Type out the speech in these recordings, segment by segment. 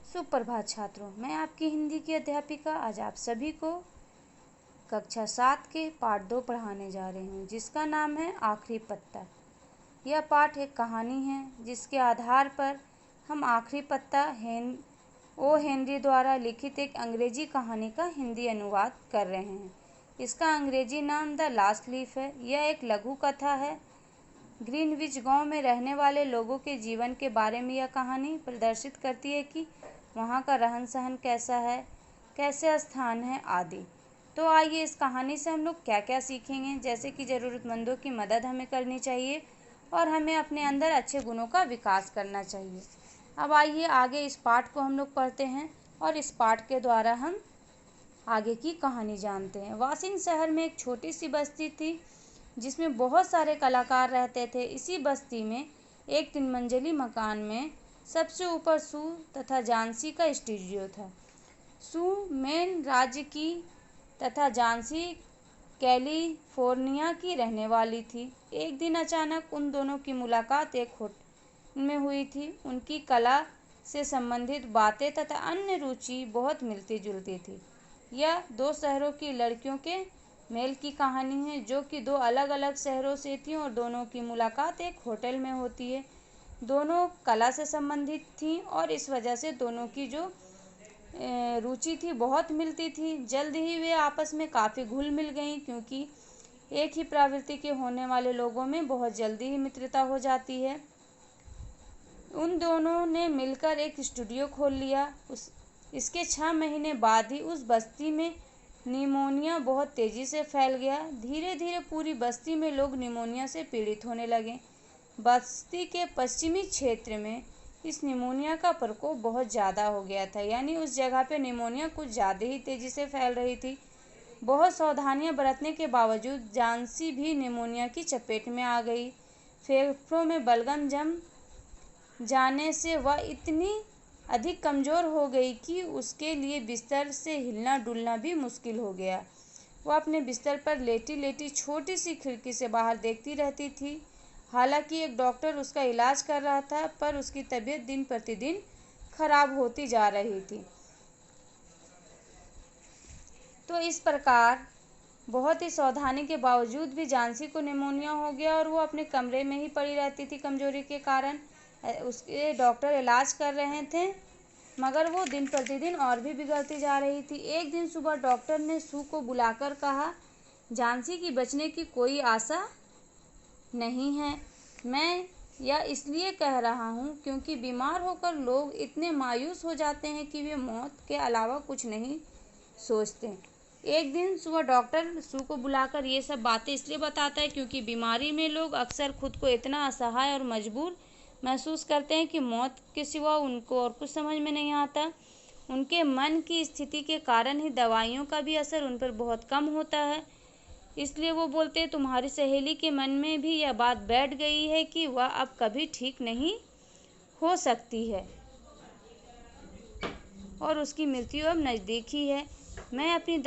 सुप्रभात छात्रों, मैं आपकी हिंदी की अध्यापिका आज आप सभी को कक्षा 7 के पाठ 2 पढ़ाने जा रही हूँ, जिसका नाम है आखिरी पत्ता। यह पाठ एक कहानी है जिसके आधार पर हम आखिरी पत्ता ओ हेनरी द्वारा लिखित एक अंग्रेजी कहानी का हिंदी अनुवाद कर रहे हैं। इसका अंग्रेजी नाम द लास्ट लीफ है। यह एक लघु कथा है। ग्रीनविच गांव में रहने वाले लोगों के जीवन के बारे में यह कहानी प्रदर्शित करती है कि वहाँ का रहन सहन कैसा है, कैसे स्थान है आदि। तो आइए इस कहानी से हम लोग क्या क्या सीखेंगे, जैसे कि ज़रूरतमंदों की मदद हमें करनी चाहिए और हमें अपने अंदर अच्छे गुणों का विकास करना चाहिए। अब आइए आगे इस पाठ को हम लोग पढ़ते हैं और इस पाठ के द्वारा हम आगे की कहानी जानते हैं। वाशिंग शहर में एक छोटी सी बस्ती थी जिसमें बहुत सारे कलाकार रहते थे। इसी बस्ती में एक 3 मंजिली मकान में सबसे ऊपर सू तथा झांसी का स्टूडियो था। सू मेन राज्य की तथा झांसी कैलिफोर्निया की रहने वाली थी। एक दिन अचानक उन दोनों की मुलाकात एक होटल में हुई थी। उनकी कला से संबंधित बातें तथा अन्य रुचि बहुत मिलती जुलती थी। यह 2 शहरों की लड़कियों के मेल की कहानी है, जो कि 2 अलग अलग शहरों से थी और दोनों की मुलाकात एक होटल में होती है। दोनों कला से संबंधित थी और इस वजह से दोनों की जो रुचि थी बहुत मिलती थी। जल्द ही वे आपस में काफ़ी घुल मिल गईं, क्योंकि एक ही प्रवृत्ति के होने वाले लोगों में बहुत जल्दी ही मित्रता हो जाती है। उन दोनों ने मिलकर एक स्टूडियो खोल लिया। इसके 6 महीने बाद ही उस बस्ती में निमोनिया बहुत तेज़ी से फैल गया। धीरे धीरे पूरी बस्ती में लोग निमोनिया से पीड़ित होने लगे। बस्ती के पश्चिमी क्षेत्र में इस निमोनिया का प्रकोप बहुत ज़्यादा हो गया था, यानी उस जगह पे निमोनिया कुछ ज़्यादा ही तेज़ी से फैल रही थी। बहुत सावधानियां बरतने के बावजूद झांसी भी निमोनिया की चपेट में आ गई। फेफड़ों में बलगम जम जाने से वह इतनी अधिक कमज़ोर हो गई कि उसके लिए बिस्तर से हिलना डुलना भी मुश्किल हो गया। वह अपने बिस्तर पर लेटी लेटी छोटी सी खिड़की से बाहर देखती रहती थी। हालांकि एक डॉक्टर उसका इलाज कर रहा था, पर उसकी तबीयत दिन प्रतिदिन खराब होती जा रही थी। तो इस प्रकार बहुत ही सावधानी के बावजूद भी झांसी को निमोनिया हो गया और वो अपने कमरे में ही पड़ी रहती थी कमजोरी के कारण। उसके डॉक्टर इलाज कर रहे थे, मगर वो दिन प्रतिदिन और भी बिगड़ती जा रही थी। एक दिन सुबह डॉक्टर ने सू को बुलाकर कहा, झांसी की बचने की कोई आशा नहीं है। मैं यह इसलिए कह रहा हूँ क्योंकि बीमार होकर लोग इतने मायूस हो जाते हैं कि वे मौत के अलावा कुछ नहीं सोचते। एक दिन सुबह डॉक्टर सू को बुलाकर ये सब बातें इसलिए बताता है क्योंकि बीमारी में लोग अक्सर खुद को इतना असहाय और मजबूर महसूस करते हैं कि मौत के सिवा उनको और कुछ समझ में नहीं आता। उनके मन की स्थिति के कारण ही दवाइयों का भी असर उन पर बहुत कम होता है। इसलिए वो बोलते हैं, तुम्हारी सहेली के मन में भी यह बात बैठ गई है कि वह अब कभी ठीक नहीं हो सकती है और उसकी मृत्यु अब नज़दीक ही है। मैं अपनी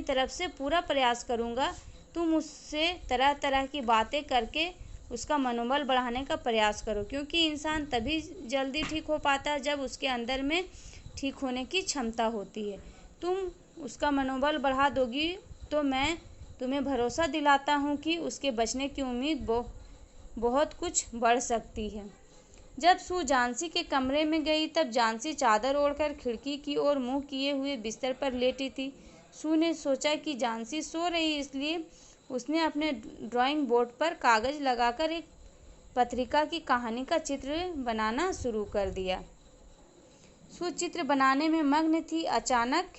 तरफ से पूरा प्रयास करूँगा। तुम उससे तरह तरह की बातें करके उसका मनोबल बढ़ाने का प्रयास करो, क्योंकि इंसान तभी जल्दी ठीक हो पाता है जब उसके अंदर में ठीक होने की क्षमता होती है। तुम उसका मनोबल बढ़ा दोगी तो मैं तुम्हें भरोसा दिलाता हूँ कि उसके बचने की उम्मीद बहुत कुछ बढ़ सकती है। जब सू झांसी के कमरे में गई तब झांसी चादर ओढ़कर खिड़की की ओर मुंह किए हुए बिस्तर पर लेटी थी। सू ने सोचा कि झांसी सो रही, इसलिए उसने अपने ड्राइंग बोर्ड पर कागज लगाकर एक पत्रिका की कहानी का चित्र बनाना शुरू कर दिया। सू चित्र बनाने में मग्न थी। अचानक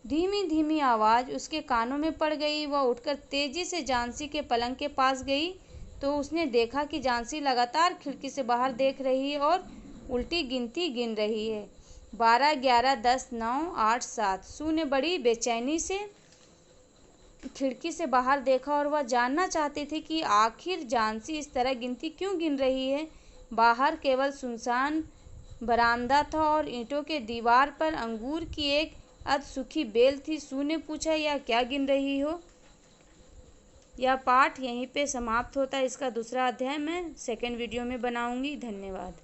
धीमी धीमी आवाज़ उसके कानों में पड़ गई। वह उठकर तेजी से झांसी के पलंग के पास गई तो उसने देखा कि झांसी लगातार खिड़की से बाहर देख रही है और उल्टी गिनती गिन रही है। 12, 11, 10, 9, 8, 7। सू ने बड़ी बेचैनी से खिड़की से बाहर देखा और वह जानना चाहती थी कि आखिर झांसी इस तरह गिनती क्यों गिन रही है। बाहर केवल सुनसान बरामदा था और ईंटों के दीवार पर अंगूर की एक सूखी बेल थी। सू ने पूछा, यह क्या गिन रही हो? यह पाठ यहीं पे समाप्त होता है। इसका दूसरा अध्याय मैं सेकंड वीडियो में बनाऊंगी। धन्यवाद।